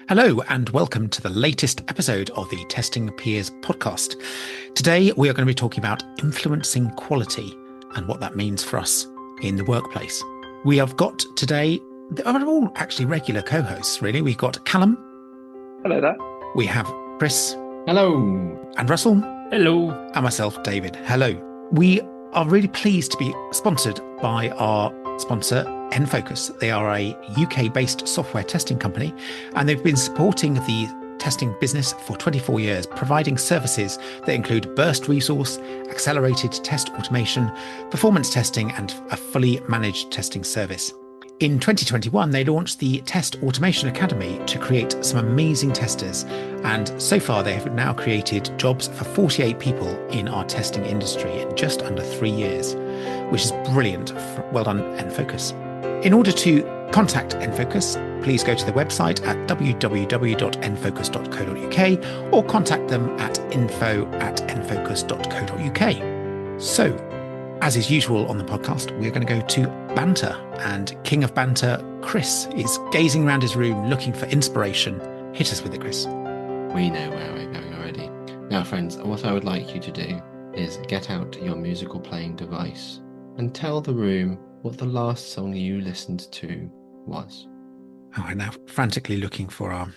Hello, and welcome to the latest episode of the Testing Peers podcast. Today, we are going to be talking about influencing quality and what that means for us in the workplace. We have got today, they're all actually regular co-hosts, really. We've got Callum. Hello there. We have Chris. Hello. And Russell. Hello. And myself, David. Hello. We are really pleased to be sponsored by our sponsor, Enfocus. They are a UK-based software testing company, and they've been supporting the testing business for 24 years, providing services that include burst resource, accelerated test automation, performance testing, and a fully managed testing service. In 2021, they launched the Test Automation Academy to create some amazing testers, and so far they have now created jobs for 48 people in our testing industry in just under 3 years, which is brilliant. Well done, Enfocus. In order to contact Enfocus, please go to the website at www.enfocus.co.uk or contact them at info@enfocus.co.uk. So, as is usual on the podcast, we're going to go to banter, and King of Banter, Chris, is gazing around his room looking for inspiration. Hit us with it, Chris. We know where we're going already. Now, friends, what I would like you to do is get out your musical playing device and tell the room what the last song you listened to was. Oh, I'm now frantically looking for our...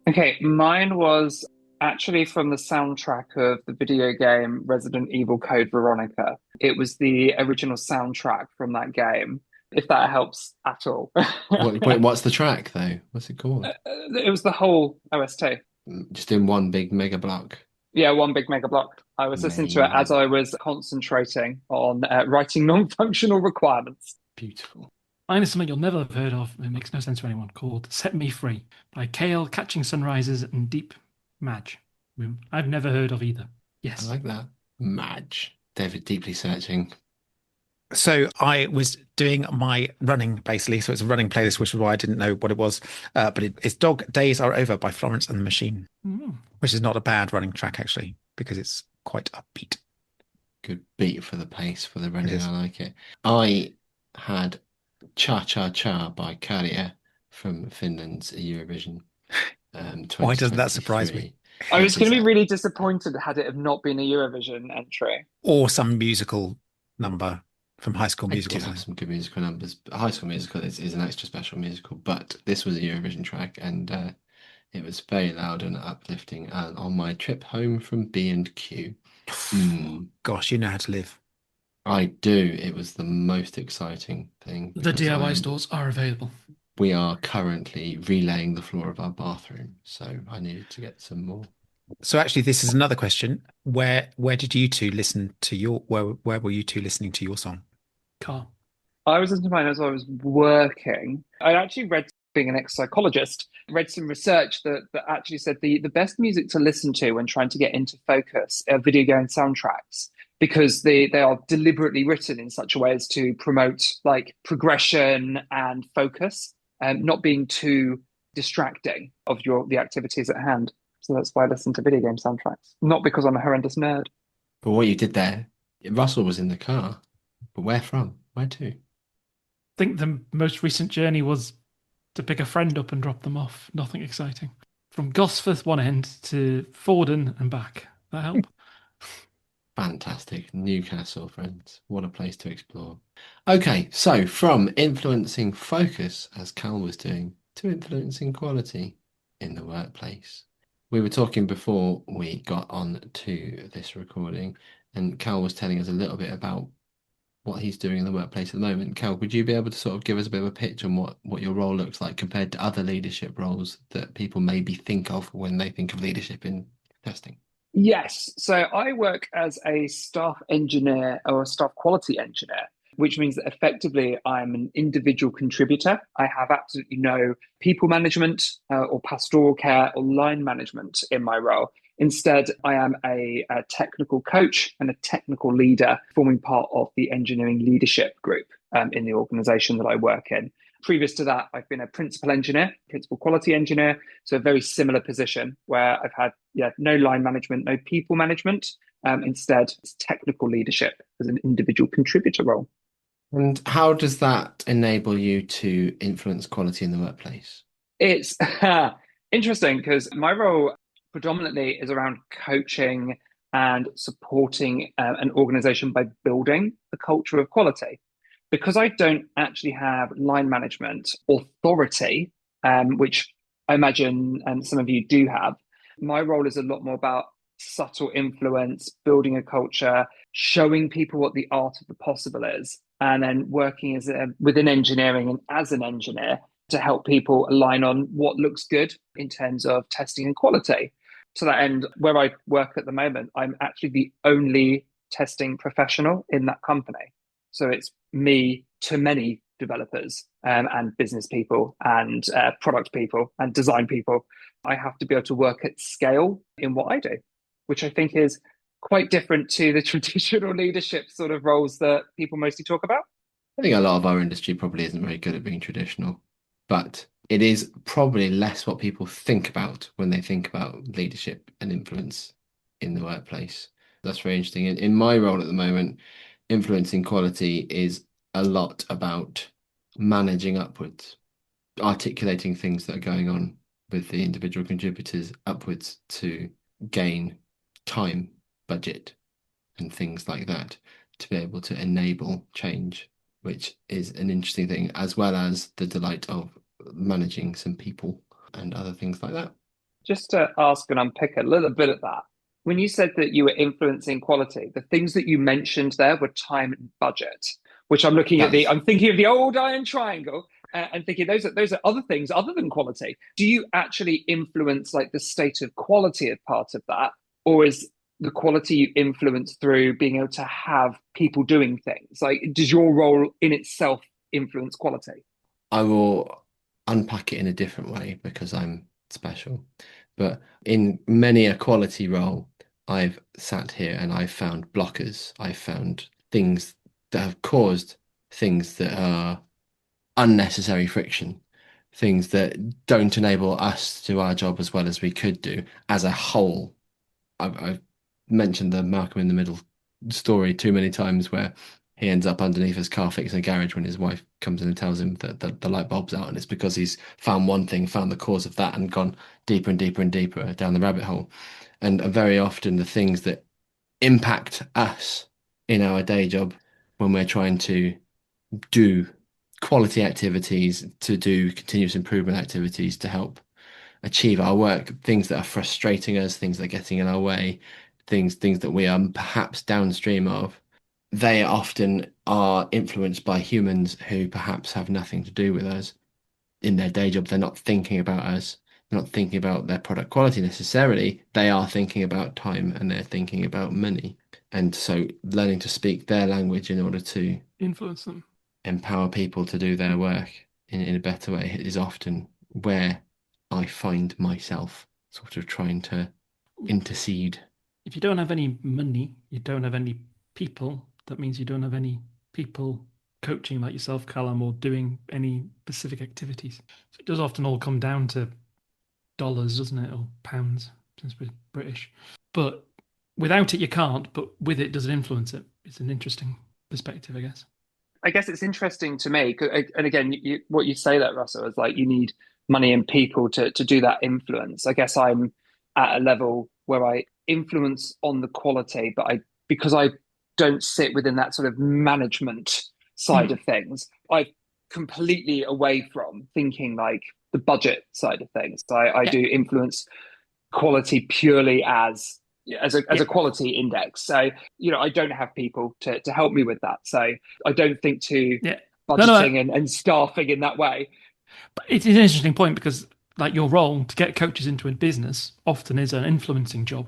Okay, mine was actually from the soundtrack of the video game Resident Evil Code Veronica. It was the original soundtrack from that game, if that helps at all. Wait, what's the track, though? What's it called? It was the whole OST. Just in one big mega block. Yeah, one big mega block. I was listening to it as I was concentrating on writing non-functional requirements. Beautiful. Mine is something you'll never have heard of. It makes no sense to anyone. Called "Set Me Free" by Cale, Catching Sunrises, and Deep Madge. I've never heard of either. Yes. I like that. Madge. David deeply searching. So I was doing my running, basically. So it's a running playlist, which is why I didn't know what it was. But it's Dog Days Are Over by Florence and the Machine, which is not a bad running track, actually, because it's quite upbeat. Good beat for the pace, for the running. I like it. I had Cha Cha Cha by Kärje from Finland's Eurovision. Why doesn't that surprise me? I was going to be really disappointed had it have not been a Eurovision entry. Or some musical number from High School Musical. I do have some good musical numbers. High School Musical is an extra special musical, but this was a Eurovision track, and it was very loud and uplifting on my trip home from B&Q. Gosh, you know how to live. I do. It was the most exciting thing. The DIY stores are available. We are currently relaying the floor of our bathroom, so I needed to get some more. So actually, this is another question. Where did you two listen to your? Where were you two listening to your song? Car. I was listening to mine as I was working. I actually read, being an ex-psychologist, read some research that actually said the best music to listen to when trying to get into focus are video game soundtracks, because they are deliberately written in such a way as to promote like progression and focus, and not being too distracting of the activities at hand. So that's why I listen to video game soundtracks, not because I'm a horrendous nerd. But what you did there, Russell was in the car, but where from? Where to? I think the most recent journey was to pick a friend up and drop them off. Nothing exciting. From Gosforth one end to Fordham and back. That help? Fantastic. Newcastle, friends. What a place to explore. Okay, so from influencing focus, as Cal was doing, to influencing quality in the workplace. We were talking before we got on to this recording, and Cal was telling us a little bit about what he's doing in the workplace at the moment. Cal, would you be able to sort of give us a bit of a pitch on what your role looks like compared to other leadership roles that people maybe think of when they think of leadership in testing? Yes. So I work as a staff engineer or a staff quality engineer, which means that effectively I'm an individual contributor. I have absolutely no people management or pastoral care or line management in my role. Instead, I am a technical coach and a technical leader forming part of the engineering leadership group in the organization that I work in. Previous to that, I've been a principal engineer, principal quality engineer, so a very similar position where I've had no line management, no people management. Instead, it's technical leadership as an individual contributor role. And how does that enable you to influence quality in the workplace? It's interesting because my role predominantly is around coaching and supporting an organization by building the culture of quality. Because I don't actually have line management authority, which I imagine some of you do have, my role is a lot more about subtle influence, building a culture, showing people what the art of the possible is, and then working within engineering and as an engineer to help people align on what looks good in terms of testing and quality. To that end, where I work at the moment, I'm actually the only testing professional in that company. So it's me to many developers and business people and product people and design people. I have to be able to work at scale in what I do, which I think is quite different to the traditional leadership sort of roles that people mostly talk about. I think a lot of our industry probably isn't very good at being traditional, but it is probably less what people think about when they think about leadership and influence in the workplace. That's very interesting. In my role at the moment, influencing quality is a lot about managing upwards, articulating things that are going on with the individual contributors upwards to gain time, budget, and things like that to be able to enable change, which is an interesting thing, as well as the delight of managing some people and other things like that. Just to ask and unpick a little bit of that, when you said that you were influencing quality, the things that you mentioned there were time and budget, which I'm looking at I'm thinking of the old iron triangle and thinking those are other things other than quality. Do you actually influence like the state of quality of part of that, or is the quality you influence through being able to have people doing things? Like, does your role in itself influence quality? I will unpack it in a different way because I'm special. But in many a quality role, I've sat here and I've found blockers. I've found things that have caused things that are unnecessary friction, things that don't enable us to do our job as well as we could do as a whole. I've mentioned the Malcolm in the Middle story too many times where he ends up underneath his car fixing a garage when his wife comes in and tells him that the light bulb's out, and it's because he's found one thing, found the cause of that, and gone deeper and deeper and deeper down the rabbit hole. And very often the things that impact us in our day job when we're trying to do quality activities, to do continuous improvement activities to help achieve our work, things that are frustrating us, things that are getting in our way, things that we are perhaps downstream of, they often are influenced by humans who perhaps have nothing to do with us. In their day job, they're not thinking about us. They're not thinking about their product quality necessarily. They are thinking about time and they're thinking about money. And so learning to speak their language in order to Influence them. empower people to do their work in a better way is often where I find myself sort of trying to intercede. If you don't have any money, you don't have any people. That means you don't have any people coaching like yourself, Callum, or doing any specific activities. So it does often all come down to dollars, doesn't it? Or pounds, since we're British. But without it, you can't. But with it, does it influence it? It's an interesting perspective, I guess. I guess it's interesting to me, and again, what you say that, Russell, is like you need money and people to do that influence. I guess I'm at a level where I influence on the quality, but because I don't sit within that sort of management side of things, I'm completely away from thinking like the budget side of things. So I do influence quality purely as a quality index. So, I don't have people to help me with that. So I don't think to budgeting and staffing in that way. But it's an interesting point because like your role to get coaches into a business often is an influencing job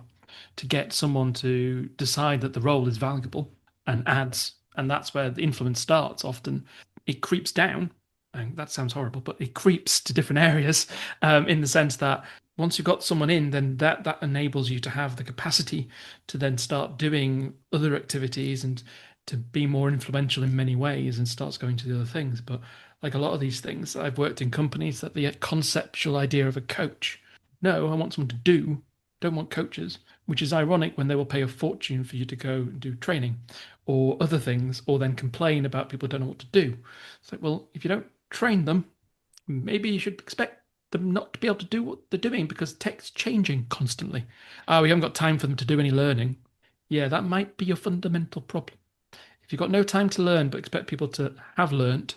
to get someone to decide that the role is valuable and adds, and that's where the influence starts. Often it creeps down, and that sounds horrible, but it creeps to different areas in the sense that once you've got someone in, then that enables you to have the capacity to then start doing other activities and to be more influential in many ways and starts going to the other things. But like a lot of these things, I've worked in companies that the conceptual idea of a coach, no, I want someone to do, don't want coaches, which is ironic when they will pay a fortune for you to go and do training or other things, or then complain about people who don't know what to do. It's like, well, if you don't train them, maybe you should expect them not to be able to do what they're doing because tech's changing constantly. Oh, we haven't got time for them to do any learning. Yeah, that might be your fundamental problem. If you've got no time to learn but expect people to have learnt,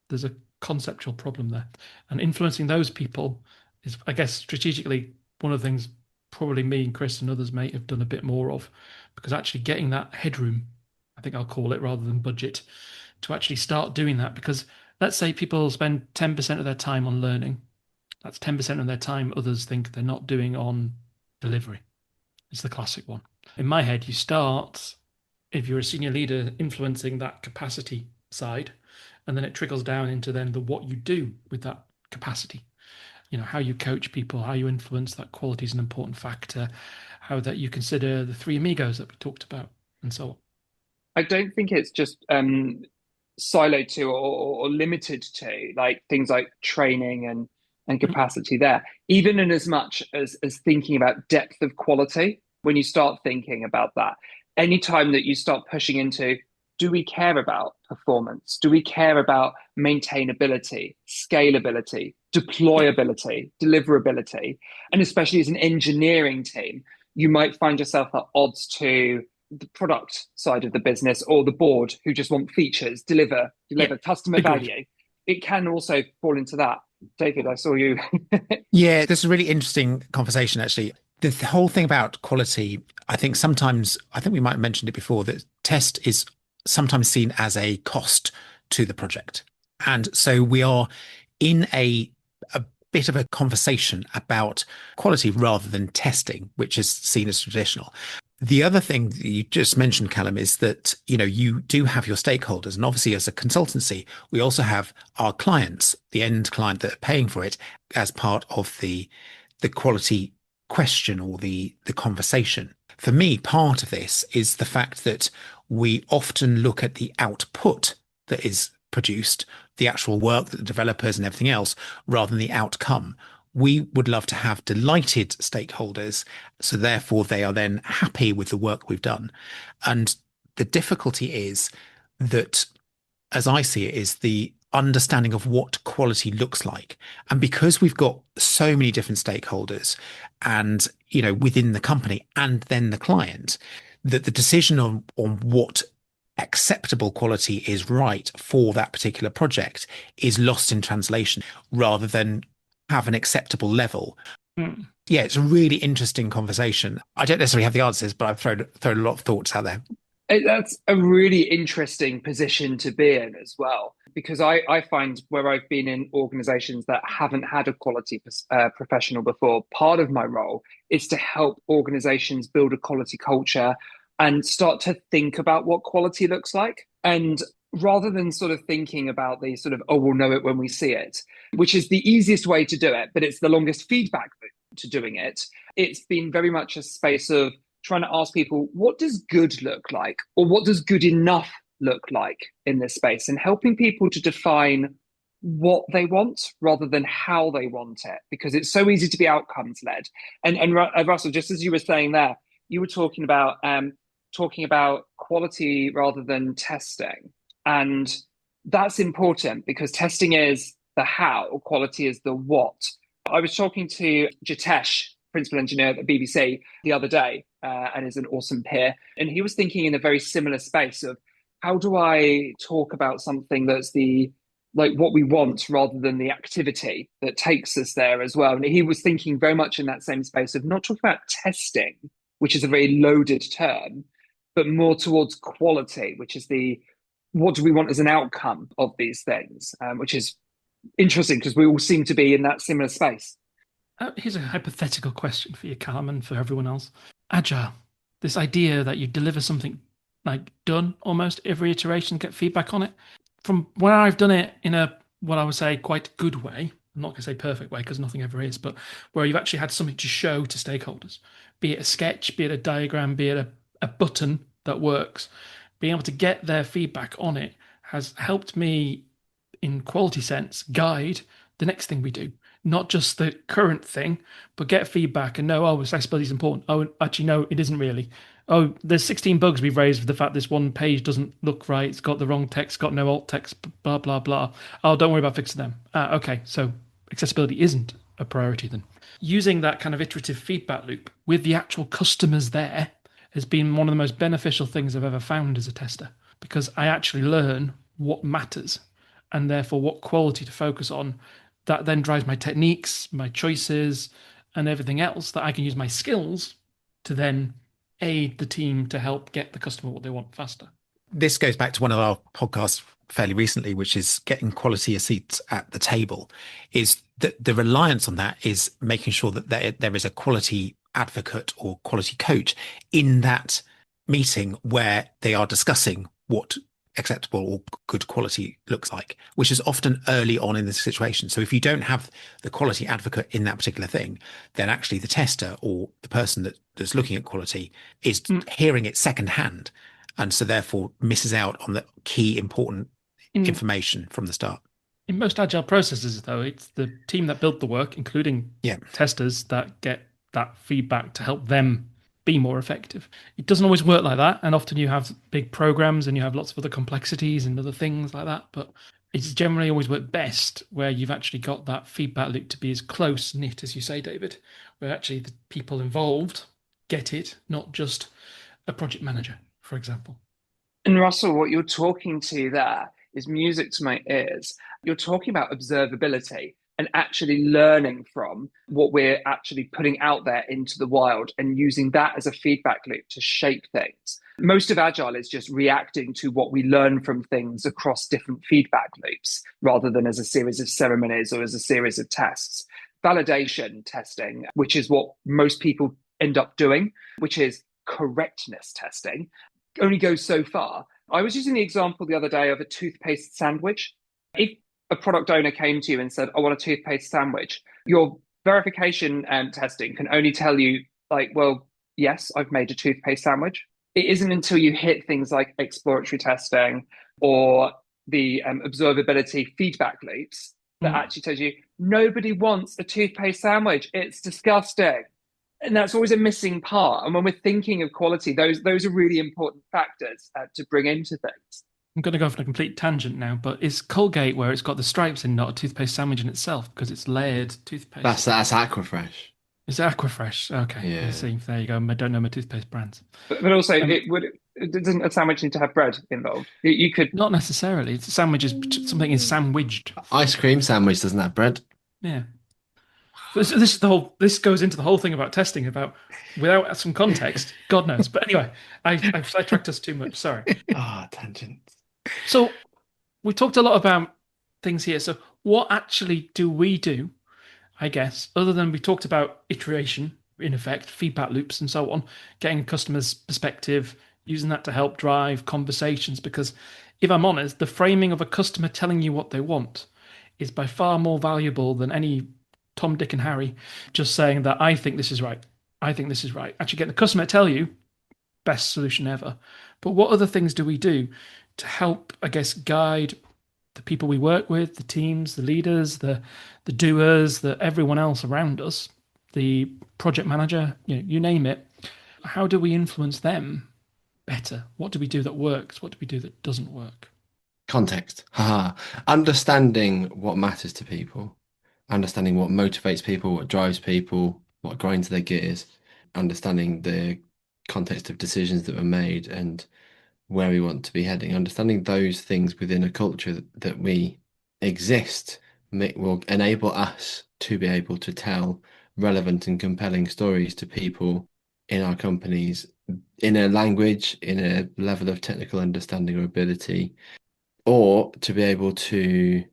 there's a conceptual problem there. And influencing those people is, I guess, strategically one of the things probably me and Chris and others may have done a bit more of, because actually getting that headroom, I think I'll call it rather than budget, to actually start doing that. Because let's say people spend 10% of their time on learning. That's 10% of their time others think they're not doing on delivery. It's the classic one. In my head, you start, if you're a senior leader, influencing that capacity side, and then it trickles down into then the what you do with that capacity. You know, how you coach people, how you influence that quality is an important factor, how that you consider the three amigos that we talked about, and so on. I don't think it's just siloed to or limited to like things like training and capacity there. Even in as much as thinking about depth of quality, when you start thinking about that, anytime that you start pushing into, do we care about performance? Do we care about maintainability, scalability, deployability, deliverability? And especially as an engineering team, you might find yourself at odds to the product side of the business or the board who just want features, deliver customer value. It can also fall into that. David, I saw you. Yeah, this is a really interesting conversation, actually. The whole thing about quality, I think we might have mentioned it before, that test is sometimes seen as a cost to the project. And so we are in a bit of a conversation about quality rather than testing, which is seen as traditional. The other thing that you just mentioned, Callum, is that, you do have your stakeholders. And obviously, as a consultancy, we also have our clients, the end client that are paying for it, as part of the quality question or the conversation. For me, part of this is the fact that we often look at the output that is produced, the actual work that the developers and everything else, rather than the outcome. We would love to have delighted stakeholders, so therefore they are then happy with the work we've done. And the difficulty is that, as I see it, is the understanding of what quality looks like. And because we've got so many different stakeholders and, within the company and then the client, that the decision on what acceptable quality is right for that particular project is lost in translation rather than have an acceptable level. Yeah, it's a really interesting conversation. I don't necessarily have the answers, but I've thrown a lot of thoughts out there. That's a really interesting position to be in as well, because I find where I've been in organizations that haven't had a quality professional before, part of my role is to help organizations build a quality culture and start to think about what quality looks like. And rather than sort of thinking about the sort of, oh, we'll know it when we see it, which is the easiest way to do it, but it's the longest feedback route to doing it. It's been very much a space of trying to ask people, what does good look like? Or what does good enough look like in this space? And helping people to define what they want rather than how they want it, because it's so easy to be outcomes led. And Russell, just as you were saying there, you were talking about quality rather than testing. And that's important because testing is the how, quality is the what. I was talking to Jitesh, principal engineer at the BBC, the other day, and is an awesome peer. And he was thinking in a very similar space of, how do I talk about something that's what we want rather than the activity that takes us there as well? And he was thinking very much in that same space of not talking about testing, which is a very loaded term, but more towards quality, which is what do we want as an outcome of these things, which is interesting because we all seem to be in that similar space. Here's a hypothetical question for you, Callum, and for everyone else. Agile, this idea that you deliver something like done almost every iteration, get feedback on it. From where I've done it in what I would say quite good way, I'm not going to say perfect way because nothing ever is, but where you've actually had something to show to stakeholders, be it a sketch, be it a diagram, be it a button that works. Being able to get their feedback on it has helped me, in quality sense, guide the next thing we do. Not just the current thing, but get feedback and know, oh, accessibility is important. Oh, actually, no, it isn't really. Oh, there's 16 bugs we've raised with the fact this one page doesn't look right. It's got the wrong text, got no alt text, blah, blah, blah. Oh, don't worry about fixing them. Okay, so accessibility isn't a priority, then using that kind of iterative feedback loop with the actual customers there has been one of the most beneficial things I've ever found as a tester, because I actually learn what matters and therefore what quality to focus on. That then drives my techniques, my choices, and everything else that I can use my skills to then aid the team to help get the customer what they want faster. This goes back to one of our podcasts fairly recently, which is getting quality seats at the table. Is that the reliance on that is making sure that there is a quality advocate or quality coach in that meeting where they are discussing what acceptable or good quality looks like, which is often early on in the situation. So if you don't have the quality advocate in that particular thing, then actually the tester or the person that's looking at quality is hearing it secondhand, and so therefore misses out on the key important information from the start. In most agile processes, though, it's the team that built the work, including testers, that get that feedback to help them be more effective. It doesn't always work like that, and often you have big programs and you have lots of other complexities and other things like that, but it's generally always worked best where you've actually got that feedback loop to be as close knit as you say, David, where actually the people involved get it, not just a project manager, for example. And Russell, what you're talking to there is music to my ears. You're talking about observability and actually learning from what we're actually putting out there into the wild and using that as a feedback loop to shape things. Most of Agile is just reacting to what we learn from things across different feedback loops, rather than as a series of ceremonies or as a series of tests. Validation testing, which is what most people end up doing, which is correctness testing, only goes so far. I was using the example the other day of a toothpaste sandwich. If a product owner came to you and said, I want a toothpaste sandwich, your verification testing can only tell you, like, well, yes, I've made a toothpaste sandwich. It isn't until you hit things like exploratory testing or the observability feedback loops that actually tells you, nobody wants a toothpaste sandwich. It's disgusting. And that's always a missing part. And when we're thinking of quality, those are really important factors to bring into things. I'm going to go off on a complete tangent now, but is Colgate, where it's got the stripes in, not a toothpaste sandwich in itself because it's layered toothpaste? That's Aquafresh. Is it Aquafresh? Okay. Yeah. See, there you go. I don't know my toothpaste brands. But also, doesn't a sandwich need to have bread involved? You could not necessarily. Sandwich is something is sandwiched. Ice cream sandwich doesn't have bread. Yeah. This goes into the whole thing about testing, about without some context, God knows. But anyway, I've sidetracked us too much. Sorry. Tangents. So we talked a lot about things here. So what actually do we do, I guess, other than we talked about iteration, in effect, feedback loops and so on, getting a customer's perspective, using that to help drive conversations? Because if I'm honest, the framing of a customer telling you what they want is by far more valuable than any Tom, Dick, and Harry just saying that I think this is right. I think this is right. Actually get the customer to tell you, best solution ever. But what other things do we do to help, I guess, guide the people we work with, the teams, the leaders, the doers, everyone else around us, the project manager, you name it. How do we influence them better? What do we do that works? What do we do that doesn't work? Context. Understanding what matters to people. Understanding what motivates people, what drives people, what grinds their gears, understanding the context of decisions that were made and where we want to be heading, understanding those things within a culture that we exist will enable us to be able to tell relevant and compelling stories to people in our companies in a language, in a level of technical understanding or ability, or to be able to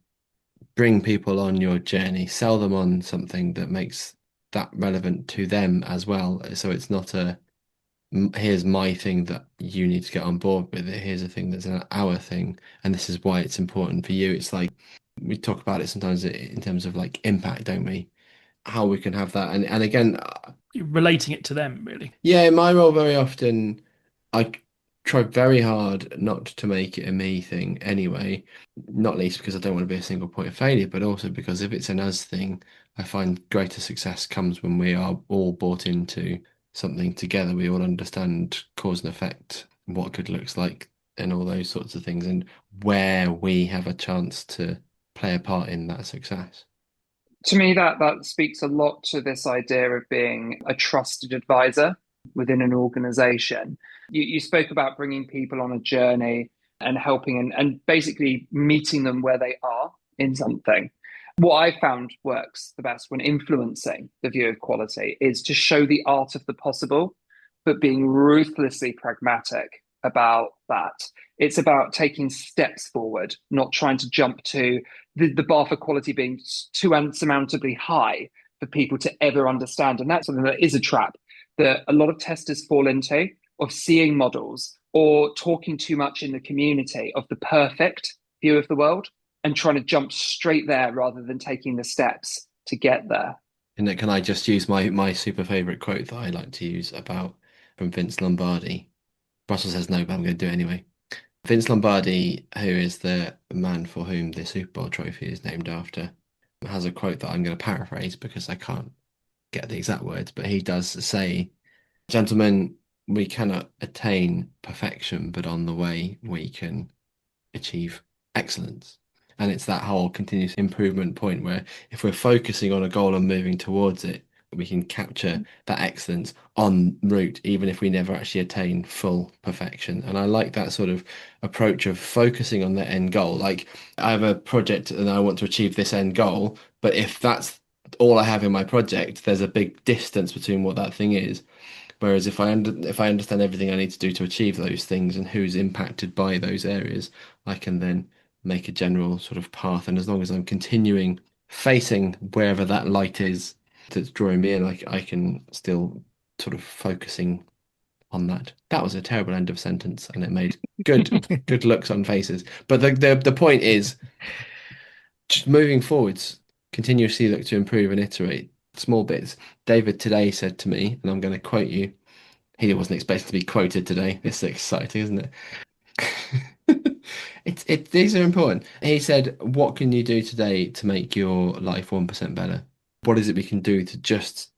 bring people on your journey, sell them on something that makes that relevant to them as well. So it's not here's my thing that you need to get on board with it. Here's a thing that's our thing, and this is why it's important for you. It's like we talk about it sometimes in terms of like impact, don't we? How we can have that, and again, you're relating it to them, really. Yeah, in my role, very often I try very hard not to make it a me thing anyway, not least because I don't want to be a single point of failure, but also because if it's an us thing, I find greater success comes when we are all bought into something together. We all understand cause and effect, what good looks like, and all those sorts of things, and where we have a chance to play a part in that success. To me, that speaks a lot to this idea of being a trusted advisor within an organization. You spoke about bringing people on a journey and helping and basically meeting them where they are in something. What I found works the best when influencing the view of quality is to show the art of the possible, but being ruthlessly pragmatic about that. It's about taking steps forward, not trying to jump to the bar for quality being too unsurmountably high for people to ever understand. And that's something that is a trap that a lot of testers fall into, of seeing models or talking too much in the community of the perfect view of the world and trying to jump straight there rather than taking the steps to get there. And can I just use my super favorite quote that I like to use about from Vince Lombardi? Russell says no, but I'm going to do it anyway. Vince Lombardi, who is the man for whom the Super Bowl trophy is named after, has a quote that I'm going to paraphrase because I can't get the exact words, but he does say, "Gentlemen, we cannot attain perfection, but on the way we can achieve excellence." And it's that whole continuous improvement point where if we're focusing on a goal and moving towards it, we can capture that excellence en route, even if we never actually attain full perfection. And I like that sort of approach of focusing on the end goal. Like, I have a project and I want to achieve this end goal, but if that's all I have in my project, there's a big distance between what that thing is. Whereas if I understand everything I need to do to achieve those things and who's impacted by those areas, I can then make a general sort of path. And as long as I'm continuing facing wherever that light is that's drawing me in, I can still sort of focusing on that. That was a terrible end of sentence, and it made good looks on faces. But the point is, just moving forwards, continuously look to improve and iterate small bits. David today said to me, and I'm going to quote you. He wasn't expected to be quoted today. It's exciting, isn't it? These are important. He said, "What can you do today to make your life 1% better? What is it we can do to just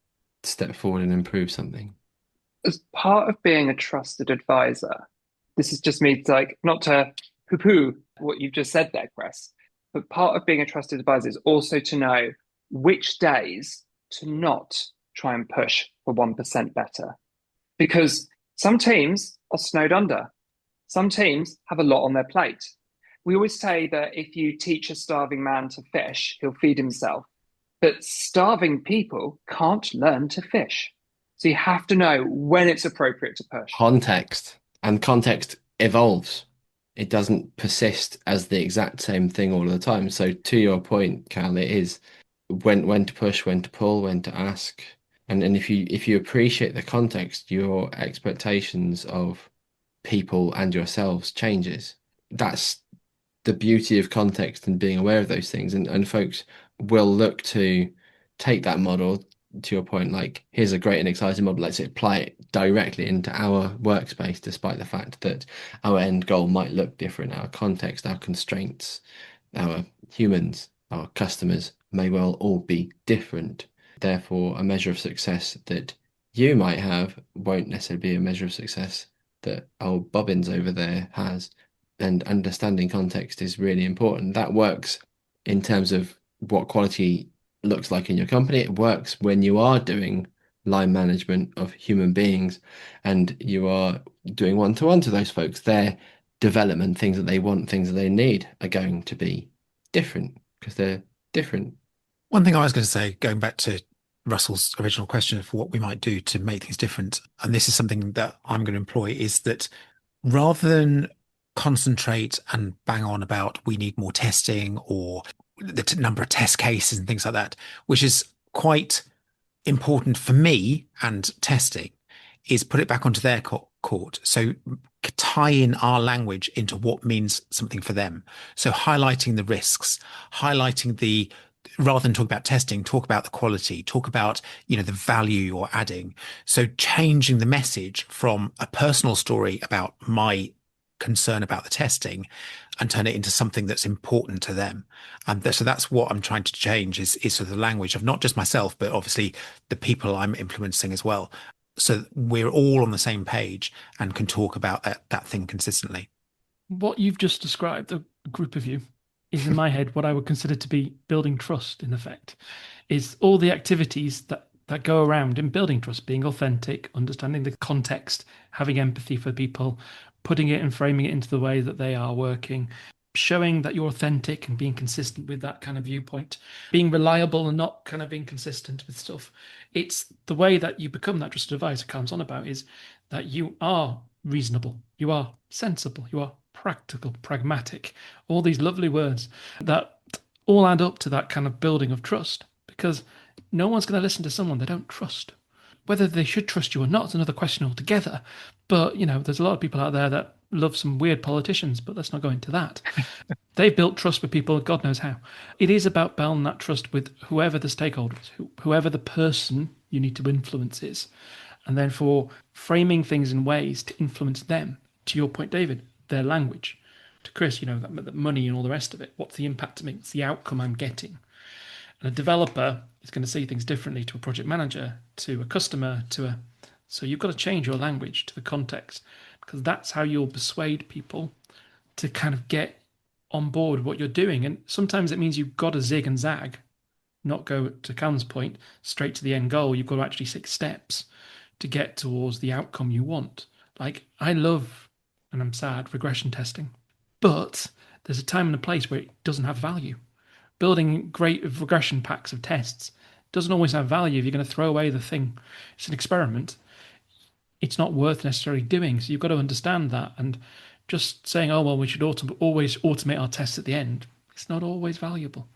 step forward and improve something?" As part of being a trusted advisor, this is just me, like, not to poo-poo what you've just said there, Chris, but part of being a trusted advisor is also to know which days to not try and push for 1% better. Because some teams are snowed under. Some teams have a lot on their plate. We always say that if you teach a starving man to fish, he'll feed himself. But starving people can't learn to fish. So you have to know when it's appropriate to push. Context, and context evolves. It doesn't persist as the exact same thing all of the time. So to your point, Cal, it is when to push, when to pull, when to ask. And if you appreciate the context, your expectations of people and yourselves changes. That's the beauty of context and being aware of those things. And folks will look to take that model, to your point, like, here's a great and exciting model, let's apply it directly into our workspace, despite the fact that our end goal might look different. Our context, our constraints, our humans, our customers may well all be different. Therefore, a measure of success that you might have won't necessarily be a measure of success that old Bobbins over there has. And understanding context is really important. That works in terms of what quality looks like in your company. It works when you are doing line management of human beings and you are doing one-to-one to those folks. Their development, things that they want, things that they need, are going to be different because they're different. One thing I was going to say, going back to Russell's original question of what we might do to make things different, and this is something that I'm going to employ, is that rather than concentrate and bang on about we need more testing or the number of test cases and things like that, which is quite important for me and testing, is put it back onto their court. So tie in our language into what means something for them. So highlighting the risks, highlighting the, rather than talk about testing, talk about the quality, talk about, the value you're adding. So changing the message from a personal story about my concern about the testing and turn it into something that's important to them. And so that's what I'm trying to change is sort of the language of not just myself, but obviously the people I'm influencing as well. So we're all on the same page and can talk about that thing consistently. What you've just described, a group of you, is in my head what I would consider to be building trust, in effect, is all the activities that go around in building trust, being authentic, understanding the context, having empathy for people, putting it and framing it into the way that they are working, showing that you're authentic and being consistent with that kind of viewpoint, being reliable and not kind of inconsistent with stuff. It's the way that you become that trusted advisor comes on about is that you are reasonable, you are sensible, you are practical, pragmatic, all these lovely words that all add up to that kind of building of trust, because no one's going to listen to someone they don't trust. Whether they should trust you or not is another question altogether. But, there's a lot of people out there that love some weird politicians, but let's not go into that. They've built trust with people, God knows how. It is about building that trust with whoever the stakeholders, whoever the person you need to influence is. And then for framing things in ways to influence them. To your point, David, their language. To Chris, that money and all the rest of it. What's the impact to me? What's the outcome I'm getting? And a developer is going to see things differently to a project manager, to a customer, So you've got to change your language to the context, because that's how you'll persuade people to kind of get on board what you're doing. And sometimes it means you've got to zig and zag, not go, to Callum's point, straight to the end goal. You've got to actually take steps to get towards the outcome you want. Like, I love, and I'm sad, regression testing. But there's a time and a place where it doesn't have value. Building great regression packs of tests doesn't always have value if you're going to throw away the thing. It's an experiment. It's not worth necessarily doing. So you've got to understand that. And just saying, oh, well, we should always automate our tests at the end, it's not always valuable.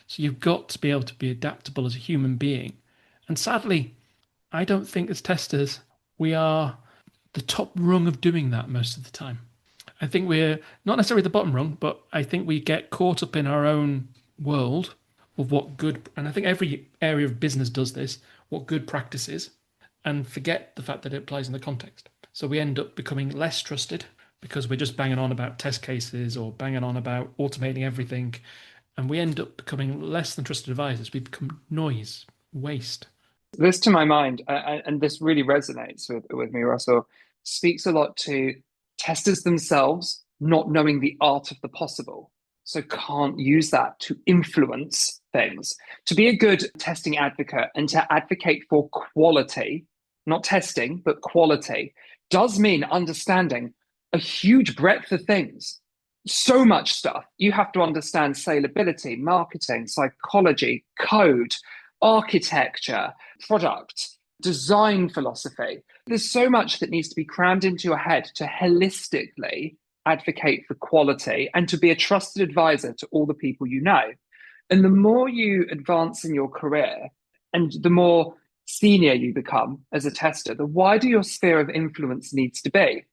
So you've got to be able to be adaptable as a human being. And sadly, I don't think as testers, we are the top rung of doing that most of the time. I think we're not necessarily the bottom rung, but I think we get caught up in our own world of what good, and I think every area of business does this, what good practice is, and forget the fact that it applies in the context. So we end up becoming less trusted because we're just banging on about test cases or banging on about automating everything. And we end up becoming less than trusted advisors. We become noise, waste. This, to my mind, and this really resonates with me, Russell, speaks a lot to testers themselves not knowing the art of the possible. So can't use that to influence things. To be a good testing advocate and to advocate for quality, not testing, but quality, does mean understanding a huge breadth of things. So much stuff. You have to understand salability, marketing, psychology, code, architecture, product, design philosophy. There's so much that needs to be crammed into your head to holistically advocate for quality and to be a trusted advisor to all the people you know. And the more you advance in your career and the more senior you become as a tester, the wider your sphere of influence needs to be.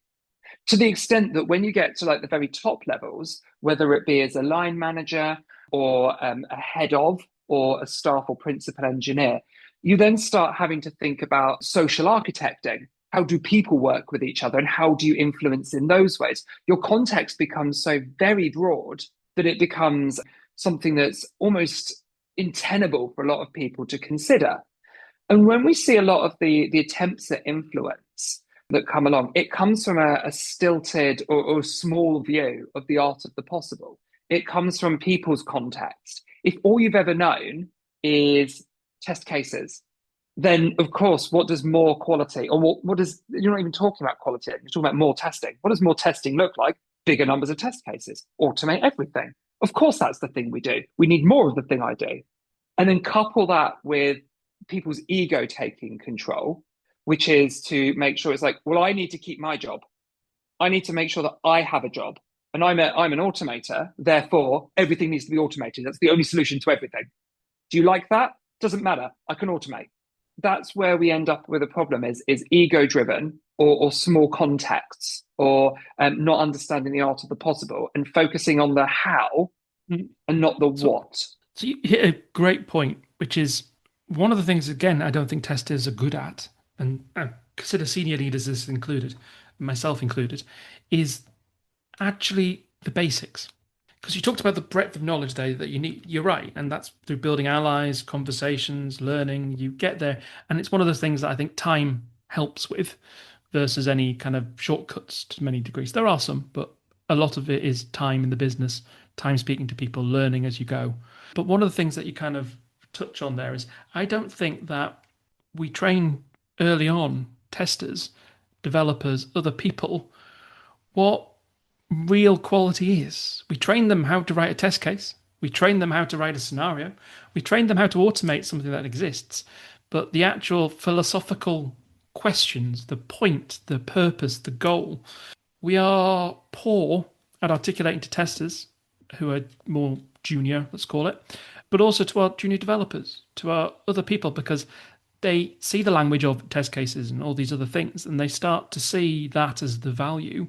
To the extent that when you get to like the very top levels, whether it be as a line manager or a head of or a staff or principal engineer, you then start having to think about social architecting. How do people work with each other and how do you influence in those ways? Your context becomes so very broad that it becomes something that's almost untenable for a lot of people to consider. And when we see a lot of the attempts at influence that come along, it comes from a stilted or small view of the art of the possible. It comes from people's context. If all you've ever known is test cases, then of course, what does more quality, or what does, you're not even talking about quality, you're talking about more testing. What does more testing look like? Bigger numbers of test cases, automate everything. Of course, that's the thing we do. We need more of the thing I do. And then couple that with people's ego taking control, which is to make sure it's like, well, I need to keep my job. I need to make sure that I have a job. And I'm an automator, therefore everything needs to be automated. That's the only solution to everything. Do you like that? Doesn't matter. I can automate. That's where we end up with a problem is ego driven or small contexts or not understanding the art of the possible and focusing on the how and not the what. So you hit a great point, which is one of the things, again, I don't think testers are good at, and I consider senior leaders as included, myself included, is actually the basics. Because you talked about the breadth of knowledge there that you need. You're right. And that's through building allies, conversations, learning. You get there. And it's one of those things that I think time helps with versus any kind of shortcuts to many degrees. There are some, but a lot of it is time in the business time speaking to people, learning as you go. But one of the things that you kind of touch on there is I don't think that we train early on testers, developers, other people what real quality is. We train them how to write a test case. We train them how to write a scenario. We train them how to automate something that exists. But the actual philosophical questions, the point, the purpose, the goal, we are poor at articulating to testers who are more junior, let's call it, but also to our junior developers, to our other people, because they see the language of test cases and all these other things, and they start to see that as the value,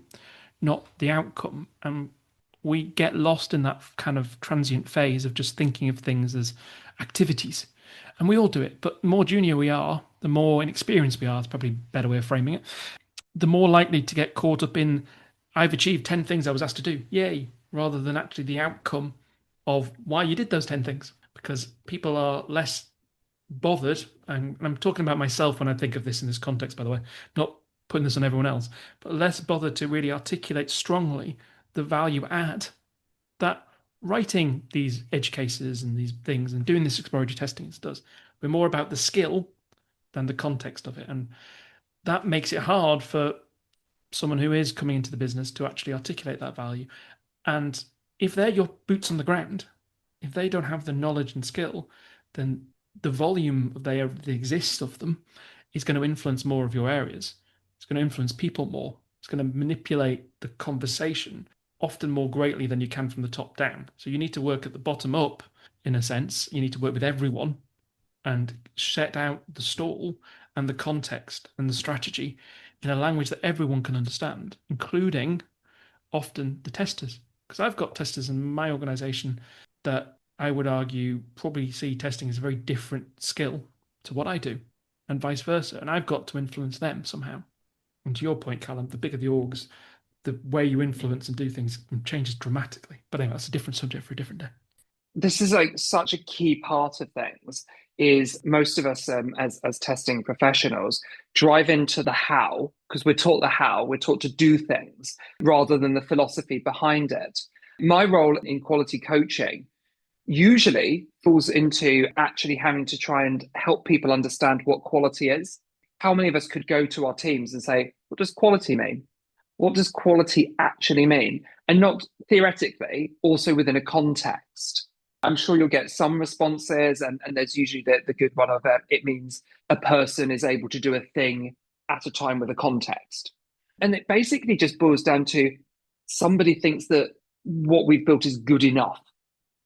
not the outcome. And we get lost in that kind of transient phase of just thinking of things as activities. And we all do it, but the more junior we are, the more inexperienced we are, it's probably a better way of framing it, the more likely to get caught up in, I've achieved 10 things I was asked to do, yay, rather than actually the outcome of why you did those 10 things. Because people are less bothered, and I'm talking about myself when I think of this in this context, by the way, not putting this on everyone else, but less bothered to really articulate strongly the value add that writing these edge cases and these things and doing this exploratory testing does. We're more about the skill than the context of it. And that makes it hard for someone who is coming into the business to actually articulate that value. And if they're your boots on the ground, if they don't have the knowledge and skill, then the volume that exists of them is going to influence more of your areas. It's going to influence people more. It's going to manipulate the conversation often more greatly than you can from the top down. So you need to work at the bottom up, in a sense. You need to work with everyone and set out the stall and the context and the strategy in a language that everyone can understand, including often the testers. Because I've got testers in my organization that I would argue probably see testing as a very different skill to what I do, and vice versa. And I've got to influence them somehow. And to your point, Callum, the bigger the orgs, the way you influence and do things changes dramatically. But anyway, that's a different subject for a different day. This is like such a key part of things, is most of us as testing professionals drive into the how, because we're taught the how, we're taught to do things rather than the philosophy behind it. My role in quality coaching usually falls into actually having to try and help people understand what quality is. How many of us could go to our teams and say, what does quality mean? What does quality actually mean? And not theoretically, also within a context. I'm sure you'll get some responses, and there's usually the good one of it means a person is able to do a thing at a time with a context. And it basically just boils down to somebody thinks that what we've built is good enough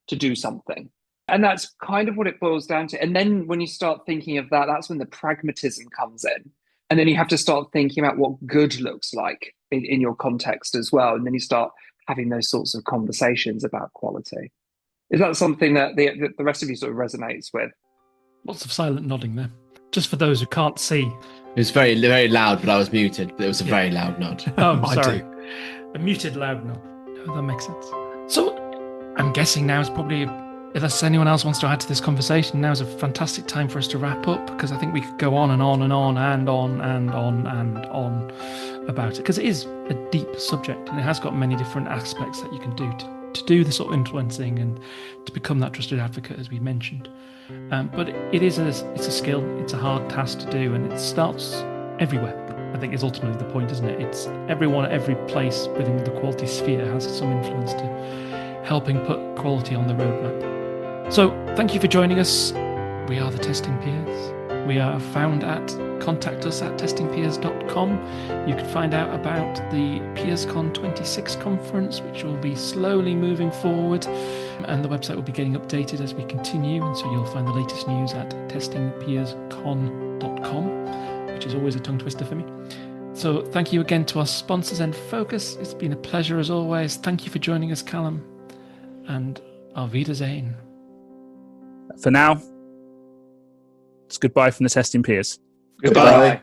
to do something. And that's kind of what it boils down to. And then when you start thinking of that, that's when the pragmatism comes in. And then you have to start thinking about what good looks like in your context as well. And then you start having those sorts of conversations about quality. Is that something that the rest of you sort of resonates with? Lots of silent nodding there. Just for those who can't see. It was very, very loud, but I was muted. But it was a very loud nod. Oh, sorry. A muted loud nod. Oh, that makes sense. So I'm guessing now is probably, if anyone else wants to add to this conversation, now is a fantastic time for us to wrap up, because I think we could go on and on and on and on and on and on about it, because it is a deep subject and it has got many different aspects that you can do to do the sort of influencing and to become that trusted advocate, as we mentioned. But it's a skill, it's a hard task to do, and it starts everywhere. I think is ultimately the point, isn't it? It's everyone at every place within the quality sphere has some influence to helping put quality on the roadmap. So thank you for joining us. We are the Testing Peers. We are found at contact us at testingpeers.com. You can find out about the PeersCon 26 conference, which will be slowly moving forward, and the website will be getting updated as we continue, and so you'll find the latest news at testingpeerscon.com, which is always a tongue twister for me. So thank you again to our sponsors Enfocus. It's been a pleasure as always. Thank you for joining us, Callum, and auf Wiedersehen. For now, it's goodbye from the Testing Peers. Goodbye.